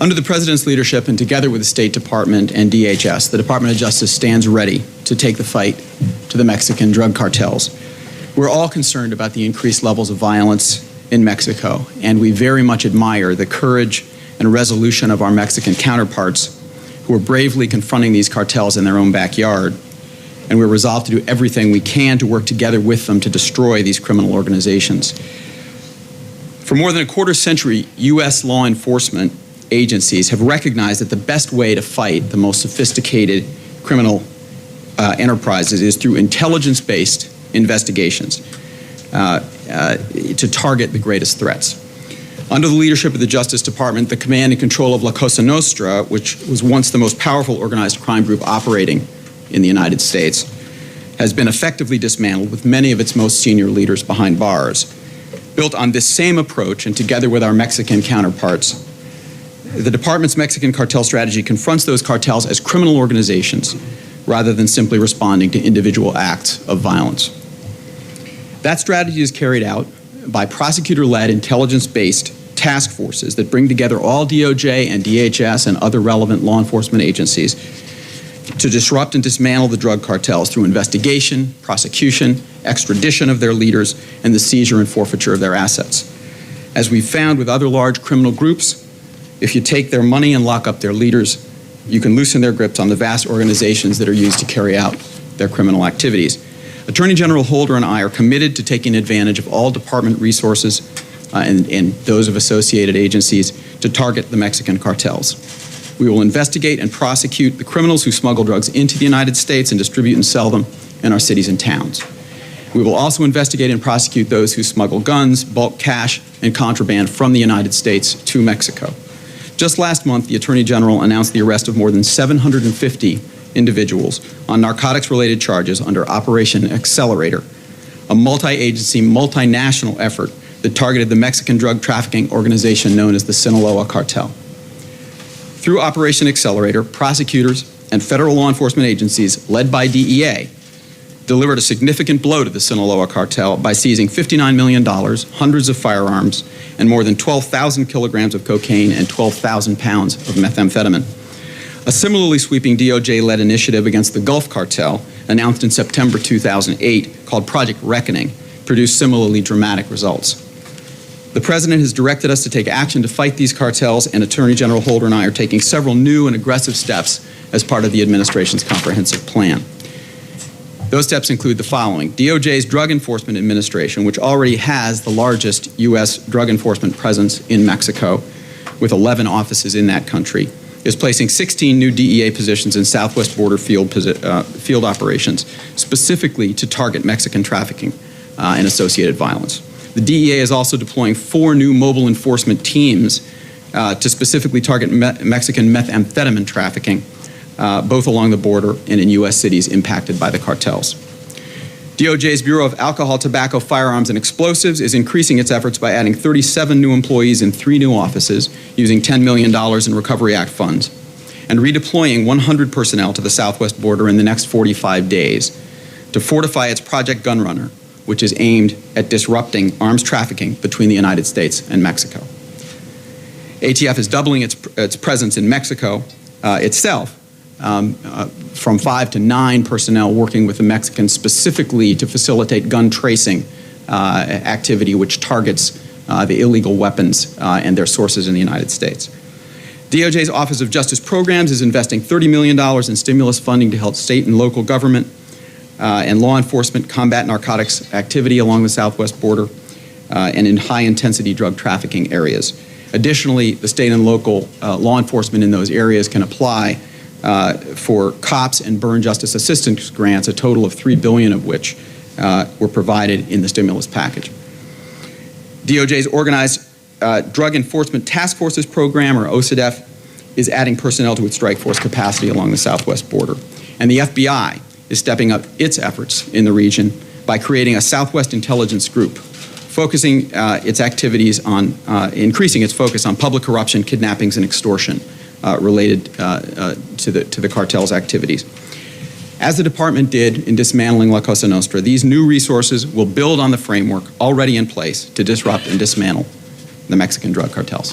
Under the President's leadership and together with the State Department and DHS, the Department of Justice stands ready to take the fight to the Mexican drug cartels. We're all concerned about the increased levels of violence in Mexico, and we very much admire the courage and resolution of our Mexican counterparts who are bravely confronting these cartels in their own backyard, and we're resolved to do everything we can to work together with them to destroy these criminal organizations. For more than a quarter century, U.S. law enforcement agencies have recognized that the best way to fight the most sophisticated criminal enterprises is through intelligence-based investigations to target the greatest threats. Under the leadership of the Justice Department, the command and control of La Cosa Nostra, which was once the most powerful organized crime group operating in the United States, has been effectively dismantled with many of its most senior leaders behind bars. Built on this same approach and together with our Mexican counterparts, the Department's Mexican cartel strategy confronts those cartels as criminal organizations rather than simply responding to individual acts of violence. That strategy is carried out by prosecutor-led, intelligence-based task forces that bring together all DOJ and DHS and other relevant law enforcement agencies to disrupt and dismantle the drug cartels through investigation, prosecution, extradition of their leaders, and the seizure and forfeiture of their assets. As we've found with other large criminal groups, if you take their money and lock up their leaders, you can loosen their grips on the vast organizations that are used to carry out their criminal activities. Attorney General Holder and I are committed to taking advantage of all department resources and those of associated agencies to target the Mexican cartels. We will investigate and prosecute the criminals who smuggle drugs into the United States and distribute and sell them in our cities and towns. We will also investigate and prosecute those who smuggle guns, bulk cash, and contraband from the United States to Mexico. Just last month, the Attorney General announced the arrest of more than 750 individuals on narcotics-related charges under Operation Accelerator, a multi-agency, multinational effort that targeted the Mexican drug trafficking organization known as the Sinaloa Cartel. Through Operation Accelerator, prosecutors and federal law enforcement agencies, led by DEA, delivered a significant blow to the Sinaloa Cartel by seizing $59 million, hundreds of firearms, and more than 12,000 kilograms of cocaine and 12,000 pounds of methamphetamine. A similarly sweeping DOJ-led initiative against the Gulf Cartel, announced in September 2008, called Project Reckoning, produced similarly dramatic results. The President has directed us to take action to fight these cartels, and Attorney General Holder and I are taking several new and aggressive steps as part of the administration's comprehensive plan. Those steps include the following. DOJ's Drug Enforcement Administration, which already has the largest U.S. drug enforcement presence in Mexico, with 11 offices in that country, is placing 16 new DEA positions in southwest border field operations, specifically to target Mexican trafficking and associated violence. The DEA is also deploying 4 new mobile enforcement teams to specifically target Mexican methamphetamine trafficking, both along the border and in U.S. cities impacted by the cartels. DOJ's Bureau of Alcohol, Tobacco, Firearms, and Explosives is increasing its efforts by adding 37 new employees in 3 new offices using $10 million in Recovery Act funds and redeploying 100 personnel to the southwest border in the next 45 days to fortify its Project Gunrunner, which is aimed at disrupting arms trafficking between the United States and Mexico. ATF is doubling its presence in Mexico itself, from 5 to 9 personnel working with the Mexicans specifically to facilitate gun tracing activity which targets the illegal weapons and their sources in the United States. DOJ's Office of Justice Programs is investing $30 million in stimulus funding to help state and local government and law enforcement combat narcotics activity along the southwest border and in high-intensity drug trafficking areas. Additionally, the state and local law enforcement in those areas can apply for COPS and burn justice assistance grants, a total of $3 billion of which were provided in the stimulus package. DOJ's Organized Drug Enforcement Task Forces Program, or OCDEF, is adding personnel to its strike force capacity along the southwest border. And the FBI is stepping up its efforts in the region by creating a Southwest Intelligence Group, focusing its activities on, increasing its focus on public corruption, kidnappings, and extortion related to the cartel's activities. As the department did in dismantling La Cosa Nostra, these new resources will build on the framework already in place to disrupt and dismantle the Mexican drug cartels.